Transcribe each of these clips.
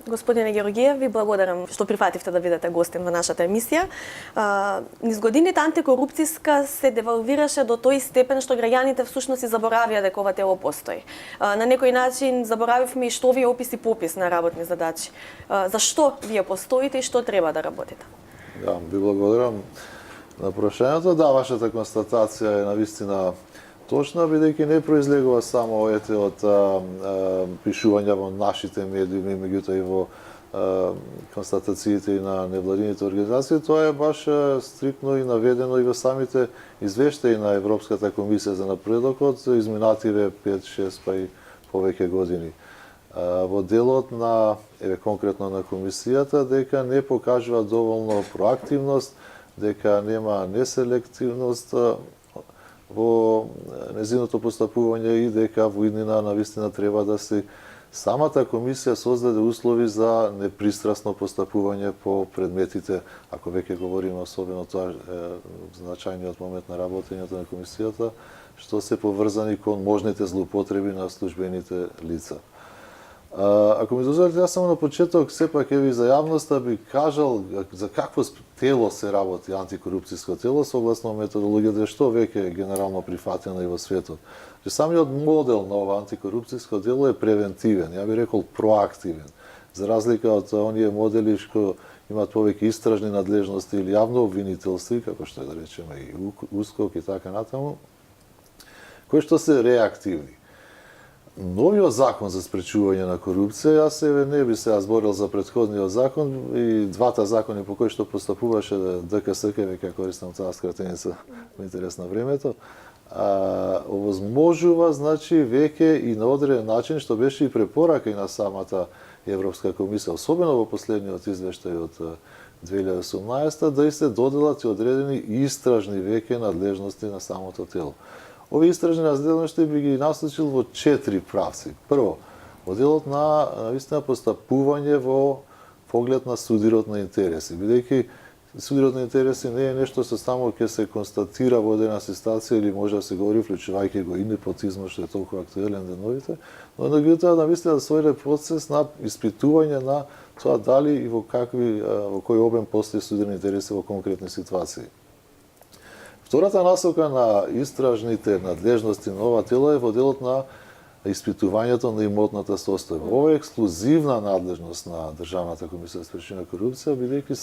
Господине Георгиев, ви благодарам што прифативте да бидете гостин во нашата емисија. Низ годините антикорупцијска се девалвираше до тој степен што граѓаните всушност и заборавија дека ова тело постои. На некој начин заборавивме и што ви е опис и попис на работни задачи. Зашто вие постоите и што треба да работите? Ja, ви благодарам на прашањето. Да, вашата констатација е навистина точна, бидејќи не произлегува само ете од пишувања во нашите медиуми, меѓутоа и во констатациите и на невладините организации, тоа е баш стриктно и наведено и во самите извештаи на Европската комисија за напредок од изминативе 5-6 па и повеќе години. Во делот на, конкретно на комисијата, дека не покажува доволно проактивност, дека нема неселективност во незиното постапување и дека во иднина навистина треба да се самата комисија создаде услови за непристрасно постапување по предметите, ако веќе говориме особено тоа значајниот момент на работењето на комисијата, што се поврзани кон можните злоупотреби на службените лица. Ако ми дозволите, јас само на почеток, сепак еви за јавноста би кажал за какво тело се работи антикорупцијско тело согласно методологијата што веќе е генерално прифатена и во светот. Че самиот модел на ова антикорупцијско дело е превентивен, ја би рекол проактивен. За разлика од оние модели што имаат повеќе истражни надлежности или јавно обвинителство, како што е да речеме и УСКОК и така натаму, кои што се реактивни. Новиот закон за спречување на корупција, јас не би се зборил за претходниот закон и двата закони по кои што постапуваше ДКСК, веќе користам таа скратеница во интерес на времето, овозможува, значи, веќе и на одреден начин, што беше и препорака и на самата Европска комисија, особено во последниот извештај од 2018, да и се доделат и одредени истражни веќе надлежности на самото тело. Овие истражни надлежности би ги насочил во 4 правци. Прво, во делот на навистина постапување во поглед на судирот на интереси, бидејќи судирот на интереси не е нешто што само ќе се констатира во една ситуација или може да се говори вклучувајќи го и непотизмот што е толку актуелен деновите, но меѓутоа навистина да се ојде процес на испитување на тоа дали и во кој обем постои судирни интереси во конкретни ситуации. Втората насока на истражните надлежности на ова тело е во делот на испитувањето на имотната состојба. Ова е ексклузивна надлежност на Државната комисија за спречување на корупција, бидејќи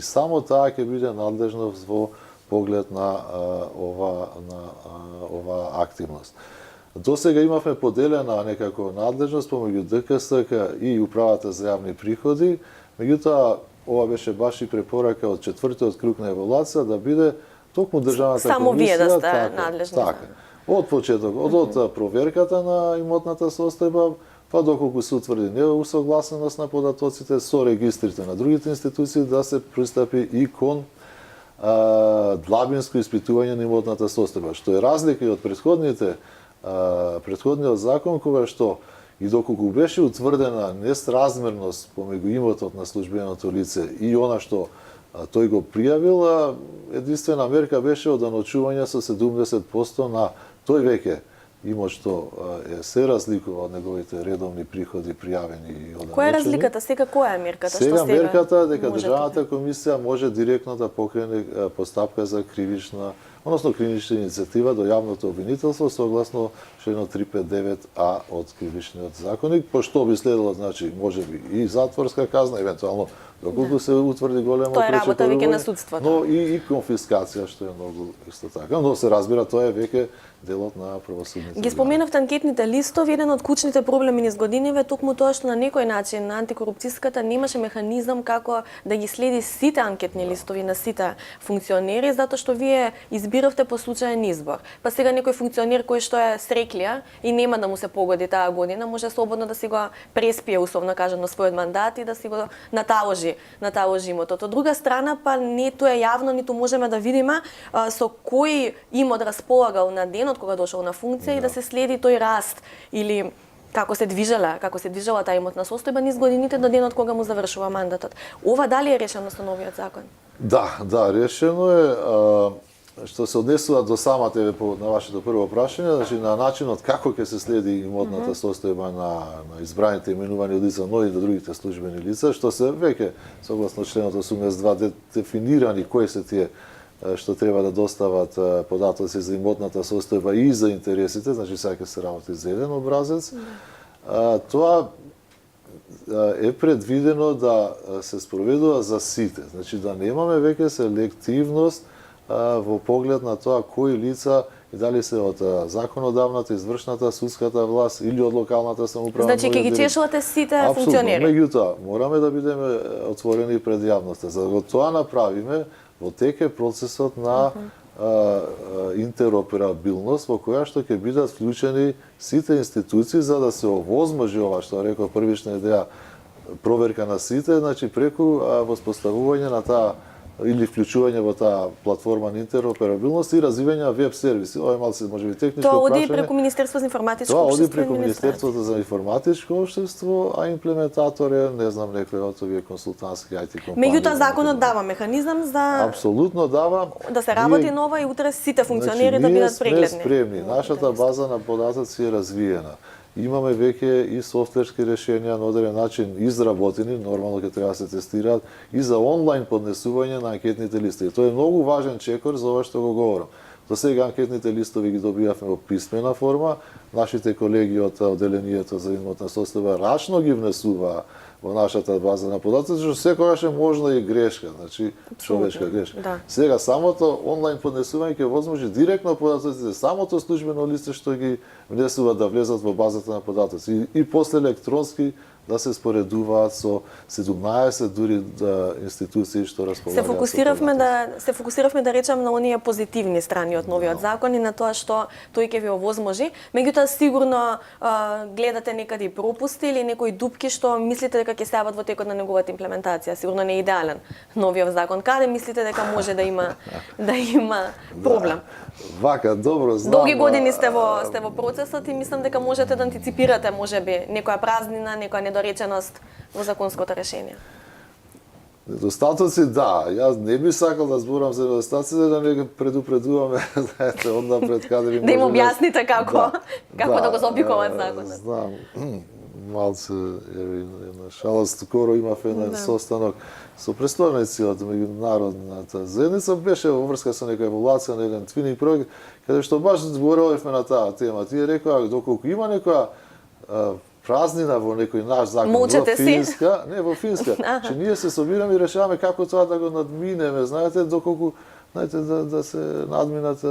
само таа ќе биде надлежност во поглед на ова активност. Досега имавме поделена некако надлежност помеѓу ДКСК и Управата за јавни приходи, меѓутоа ова беше баш и препорака од четвртиот круг на евалуација да биде токму Државната комисија. Само вие да сте надлежни. Така. Од почеток, од проверката на имотната состојба, па доколку се утврди неусогласеност на податоците со регистрите на другите институции, да се пристапи и кон длабинско испитување на имотната состојба, што е разлика и од претходниот закон, кога што и доколку беше утврдена несразмерност помеѓу имотот на службеното лице и она што тој го пријавил, единствена мерка беше оданочување со 70% на тој веќе имот што се разликува од неговите редовни приходи пријавени и оданочени. Која е разликата? Сега која е мерката? Сега мерката дека Државната комисија може директно да покрене постапка за кривична, односно кривична иницијатива до јавното обвинителство согласно член 359А од кривичниот законник, по што би следело, значи, можеби и затворска казна, евентуално доколку се утврди големо тоа е работа веќе на судството. Но и конфискација, што е многу исто така. Но се разбира, тоа е веќе делот на правосудните. Ги споменавте анкетните листови, еден од клучните проблеми низ годиниве токму тоа што на некој начин на антикорупцијската немаше механизам како да ги следи сите анкетни листови на сите функционери, затоа што вие избиравте по случаен избор. Па сега некој функционер кој што е среклија и нема да му се погоди таа година, може слободно да си го преспие, условно кажано, својот мандат и да си го наталожи имотот. Од друга страна, па ниту е јавно, ниту можеме да видиме со кој имот располагал на денот кога дошол на функција и да се следи тој раст или како се движела таа имотна состојба низ годините до денот кога му завршува мандатот. Ова дали е решено со новиот закон? Да, решено е. што се однесува до самата на вашето прво прашање, значи на начинот како ќе се следи имотната состојба на избраните именувани лица, но и на другите службени лица, што се веќе согласно членот 82 дефинирани кои се тие што треба да достават податоци за имотната состојба и за интересите, значи сега ќе се работи за еден образец. Тоа е предвидено да се спроведува за сите, значи да немаме веќе селективност во поглед на тоа кои лица и дали се од законодавната, извршната, судската власт или од локалната самоуправа. Значи ќе ги чешувате сите функционери. Меѓутоа, мораме да бидеме отворени пред јавноста. За да тоа направиме, во тек е процесот на интероперабилност во која што ќе бидат вклучени сите институции за да се овозможи ова што реков првична идеја проверка на сите, значи преку воспоставување на таа или вклучување во таа платформа на интероперабилност и развивање на веб сервиси. Ова е малку можеби техничко прашање. Тоа оди преку Министерството за информатичко општество. Тоа оди преку Министерството за информатичко општество, а имплементатор е, не знам, некој од овие консултантски IT компании. Меѓутоа законот дава механизам за апсолутно дава да се работи нова и утре сите функционери да бидат прегледни. Ние сме спремни. Нашата база на податоци е развиена. Имаме веќе и софтверски решенија на одреден начин изработени, нормално ќе треба да се тестираат и за онлайн поднесување на анкетните листови. Тоа е многу важен чекор за ова што го говорам. До сега анкетните листови ги добивавме во писмена форма, нашите колеги од одделението за имотна состојба рачно ги внесуваа во нашата база на податоци, што секогаш е можна и грешка, значи човечка грешка. Да. Сега самото онлайн поднесување ќе возможи директно податоците, самото службено листе што ги внесува да влезат во базата на податоци и после електронски да се споредуваат со 17 дури институции што располагаат. Се фокусиравме да речам на оние позитивни страни од новиот закон и на тоа што тој ќе ви овозможи. Меѓутоа сигурно гледате некаде и пропусти или некои дупки што мислите дека ќе се јават во текот на неговата имплементација. Сигурно не е идеален новиот закон. Каде мислите дека може да има проблем? Вака, добро знам. Долги години сте во процесот и мислам дека можете да антиципирате можеби некоја празнина, некоја недореченост во законското решение. Недостатоци, да. Јас не би сакал да зборам за недостатоци, да не предупредуваме, знаете, однапред каде би да им објасните како да го заобиколат законот. Знам, малце, една шала, скоро имав еден состанок со представници од меѓународната заедница, беше во врска со некоја еволуација на еден твининг проект, каде што баш зборовме на таа тема. Тие рекоа, доколку има некоја празнина во некој наш закон, во Финска, не во Финска, че ние се собираме и решаваме како тоа да го надминеме, знаете, доколку да се надминат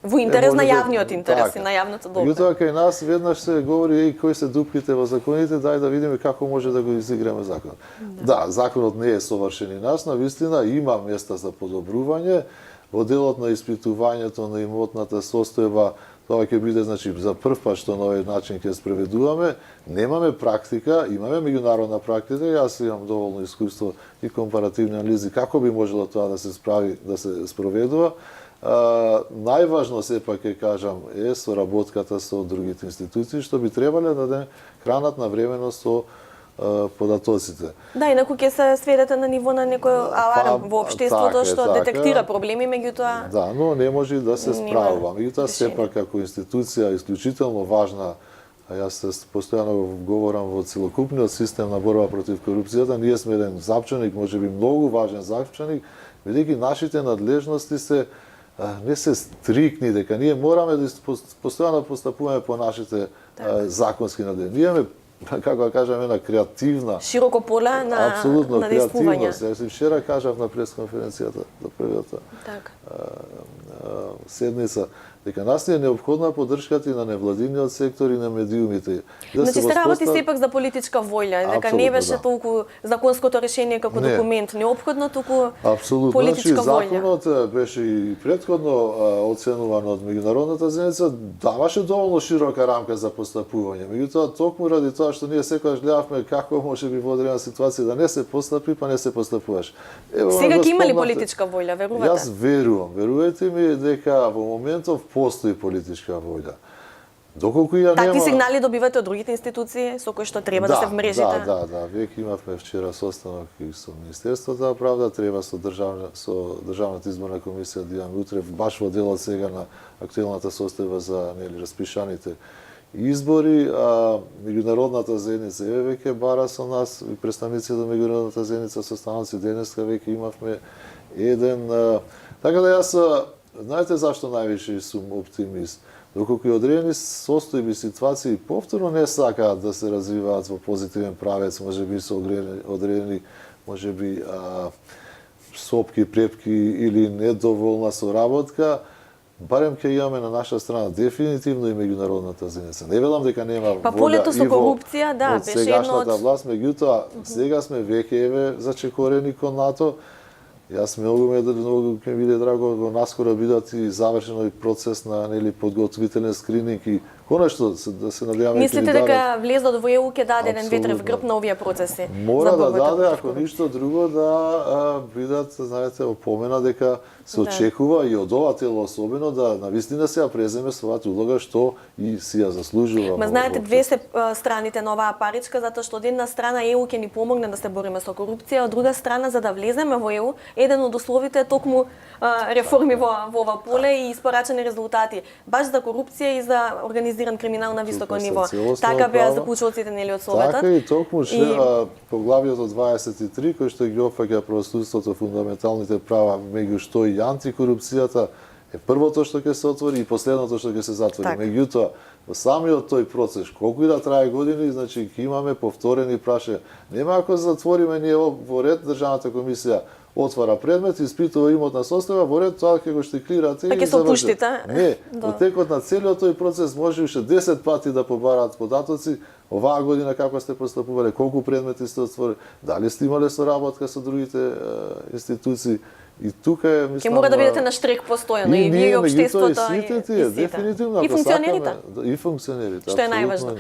во интерес на јавниот интерес и на јавното добро. Меѓутоа кај нас веднаш се говори кои се дупките во законите, дај да видиме како може да го изиграме законот. Да, законот не е совршен и нас, навистина има места за подобрување. Во делот на испитувањето на имотната состојба, тоа ќе биде, значи, за прв пат што на овој начин ќе спроведуваме. Немаме практика, имаме меѓународна практика, јас имам доволно искуство и компаративни анализи како би можело тоа да се справи, да се спроведува. Најважно сепак ќе кажам е соработката со другите институции што би требале да хранат навремено со податоците. Да, инаку ќе се сведете на ниво на некој аларм во општеството што детектира проблеми, меѓутоа. Да, но не може да се справува. Меѓутоа сепак како институција исклучително важна, а јас постојано говорам во целокупниот систем на борба против корупцијата, ние сме еден запчаник, можеби многу важен запчаник, бидејќи нашите надлежности не се стрикни, дека ние мораме да постојано постапуваме по нашите законски надлежности. Ние имаме, како да кажам, една креативна, широко поле на апсолутно действување. Јас вчера кажав на пресконференцијата до првата седница дека нас не е неопходна поддршката и на невладиниот сектор и на медиумите. Значи се работи сепак за политичка воља, дека не беше толку законското решение како документ неопходно, туку политичка воља. Законот беше и претходно оценуван од меѓународната заедница, даваше доволно широка рамка за постапување. Меѓутоа, токму ради тоа што ние секогаш гледавме како може би во одредена ситуација да не се постапи, па не се постапуваш. Сега ќе има ли политичка воља, верувате? Јас верувам. Верувајте ми дека во моментов постои политичка воља. Доколку ја Такви нема... сигнали добивате од другите институции со кои што треба да се вмрежите? Да. Веќе имавме вчера состанок и со Министерството за правда, треба со Државната изборна комисија да имаме утре баш во делот сега на актуелната состојба за распишаните избори, а меѓународната заедница веќе бара со нас и представници до меѓународната заедница состаноци денеска веќе имавме еден така да јас знаете зашто највише сум оптимист? Доколку и одредени состојби, ситуации повторно не сакаат да се развиваат во позитивен правец, можеби со одредени, можеби сопки, препки или недоволна соработка, барем ќе имаме на наша страна дефинитивно и меѓународната заедница. Не велам дека нема волја полето со корупција, да, од беше едно сегашната власт, меѓутоа сега сме веќе зачекорени кон НАТО. Јас многу ќе биде драго во наскоро бидат и завршено и процес на подготвителен скрининг и конечно да се надеваме. Мислите дека влезот во ЕУ ќе даде еден ветрев грб на овие процеси? Мора да даде, ако ништо друго да бидат, знаете, опомена дека се очекува и од ова тело особено да навистина се преземе својата улога што и си ја заслужува. Ма знаете, две се страните на оваа паричка, затоа што од една страна ЕУ ќе ни помогне да се бориме со корупција, од друга страна за да влеземе во ЕУ, еден од условите е токму реформи во ова поле и испорачени резултати, баш за корупција и за организиран криминал на високо ниво. Така беа заклучоците нели од Советот. Така и токму поглавието 23 кој што ги опфаќа правосудството, фундаменталните права, меѓу што и антикорупцијата е првото што ќе се отвори и последното што ќе се затвори. Так. Меѓутоа, во самиот тој процес, колку и да трае години, значи ќе имаме повторени прашања. Нема ако затвориме ние во ред Државната комисија отвара предмет, испитува имотна состојба, во ред тоа ќе го штиклирате и заврши. опуштите? Не, во текот на целиот тој процес може уште 10 пати да побараат податоци. Оваа година како сте постапувале, колку предмети сте отворили, дали сте имале соработка со другите институции. И тука е, мислам, ќе мора да бидете на штрек постојано и вие и општеството и сите тие, дефинитивно, и функционерите. И функционерите, што е најважно.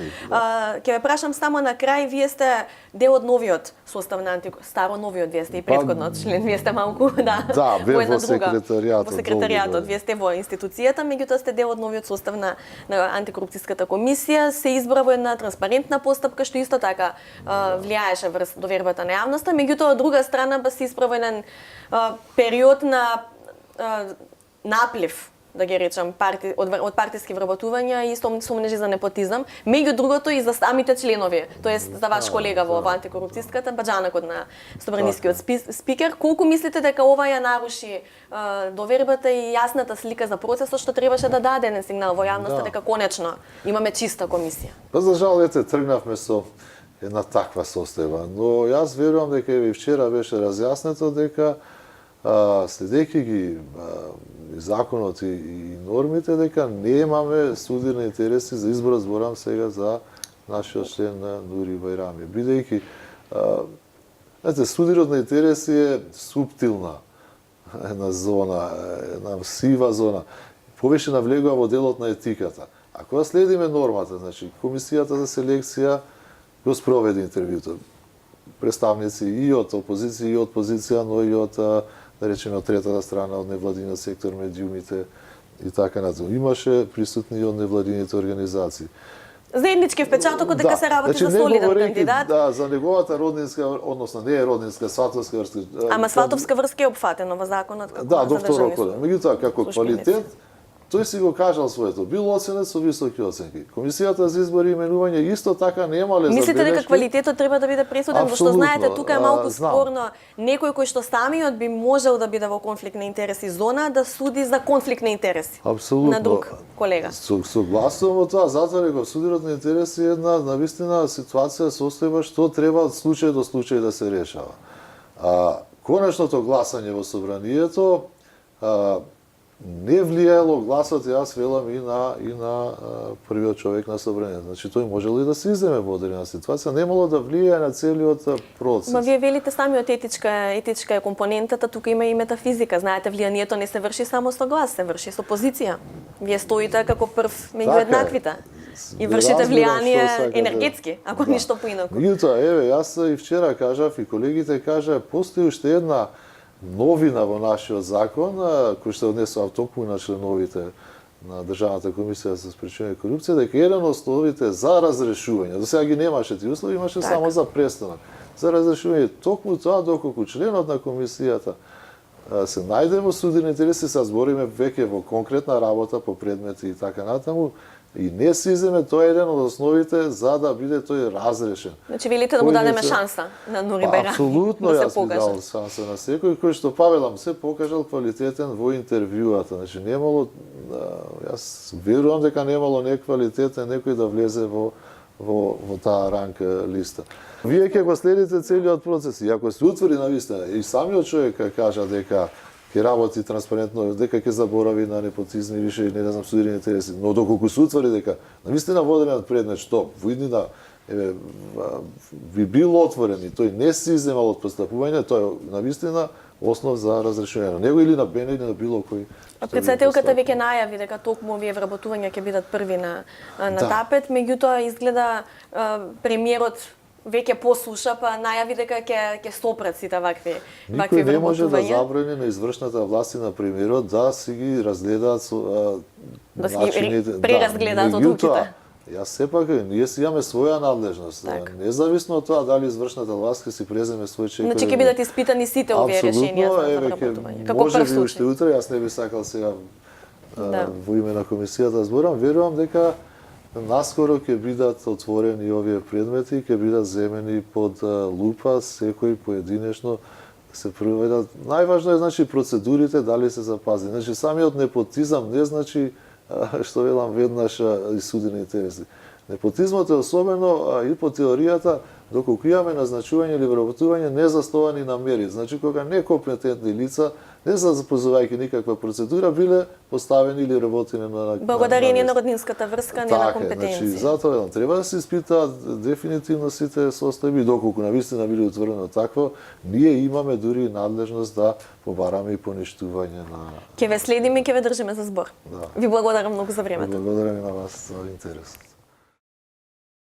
Ќе ве прашам само на крај, вие сте дел од новиот состав на старо-новиот, вие сте и претходно член, вие сте малку, да, во една друга. Во секретаријатот, вие сте во институцијата, меѓутоа сте дел од новиот состав на антикорупцијската комисија, се избра во една транспарентна постапка што исто така влијаеше врз довербата на јавноста, меѓутоа од друга страна се исправа еден период на наплив, да ги речам, од партиски вработувања и сомнежи за непотизам, меѓу другото и за самите членови, тоест за ваш колега во антикорупцијската, баџанакот на собранискиот спикер. Колку мислите дека ова ја наруши довербата и јасната слика за процесот што требаше да даде еден сигнал во јавноста дека конечно имаме чиста комисија? Па за жал, тргнавме со една таква состојба, но јас верувам дека и вчера беше разјаснето дека следејќи ги законот и нормите, дека немаме судирни интереси за изборот, зборам сега за нашиот член Нури Бајрами. Бидејќи, судирот на интереси е суптилна една зона, една сива зона. Повеќе навлегува во делот на етиката. Ако следиме нормата, значи, комисијата за селекција го спроведе интервјуто. Представници и од опозиција и од позиција, но и од да речеме од третата страна, од невладиниот сектор, медиумите и така натаму. Имаше присутни и од невладините организации. Заеднички впечатокот дека се работи за солиден кандидат. Да, за неговата роднинска, односно не е роднинска, сватовска врска. Ама сватовска врска е опфатено во законот како да, до второ коле. Меѓутоа како квалитет, тој си го кажал своето. Бил оценет со високи оценки. Комисијата за избори и именување исто така немале забелешки. Мислите дека квалитетот треба да биде пресуден, зашто знаете тука е малку спорно некој кој што самиот би можел да биде во конфликт на интереси зона да суди за конфликт на интереси. Апсолутно. На друг колега. Согласувам во тоа, затоа дека судирот на интереси е една навистина ситуација состојба што треба од случај до случај да се решава. Конечното гласање во собранието не влијаело гласот, јас велам, и на првиот човек на собранието. Значи тој можел и да се иземе во одредена ситуација, немало да влијае на целиот процес. Ма вие велите самиот етичка е компонентата, тука има и метафизика. Знаете, влијанието не се врши само со глас, се врши со позиција. Вие стоите како прв меѓу еднаквите. И вршите влијание енергетски, ако ништо поинаку. Меѓутоа, јас и вчера кажав и колегите кажа, постои уште една новина во нашиот закон, кој што однесува токму на членовите на Државната комисија за спречување корупција, дека еден од условите за разрешување, до сега ги немаше тие услови, имаше само за престанок. За разрешување токму тоа доколку членот на комисијата се најде во судени интереси, се збориме веќе во конкретна работа по предмети и така натаму, и не се иземе, тоа е еден од основите за да биде тој разрешен. Значи велите да му дадеме шанса на Нури Бајрами. Апсолутно, да јас би дал шанса на секој кој што Павелам се покажал квалитетен во интервјуата. Значи немало, јас верувам дека немало неквалитетен некој да влезе во таа ранг листа. Вие ќе го следите целиот процес, и ако се утврди навистина, и самиот човек кажа дека ќе работи транспарентно, дека ќе заборави на непотизми више и не знам судирани интереси, но доколку се утврди дека навистина водениот предмет што во иднина би бил отворен и тој не се изземал од постапување, тоа е навистина основ за разрешување на него или на Бене или на било кој. Претседателката веќе најави дека токму овие вработувања ќе бидат први на тапет, меѓутоа изгледа премиерот веќе послуша, па најави дека ќе стопрат сите вакви вработувања. Никој не може да забрани на извршната власт и на премиерот да си ги разгледаат начините, преразгледаат одлуките. Јас сепак, ние си имаме своја надлежност. Независно од тоа дали извршната власт ќе си преземе свој чекор. Значи ќе бидат испитани сите овие решенија за вработување. Како може би уште утре, јас не би сакал сега во име на комисијата зборам, верувам дека наскоро ќе бидат отворени овие предмети, ќе бидат земени под лупа, секој поединечно се проведат. Најважно е значи процедурите дали се запази. Значи самиот непотизам не значи што велам веднаш и судени интереси. Непотизмот е особено и по теоријата доколку имаме назначување или вработување незастојани на мерит. Значи кога некомпетентни лица не запозувајќи никаква процедура биле поставени или работени на благодарение на роднинската врска, не на компетенција. Значи затоа треба да се испитаат дефинитивно сите состојби, доколку навистина биде утврдено такво, ние имаме дури надлежност да побараме и поништување на. Ќе ве следиме и ќе ве држиме за збор. Ви благодарам многу за времето. Благодарам и на вас за интерес.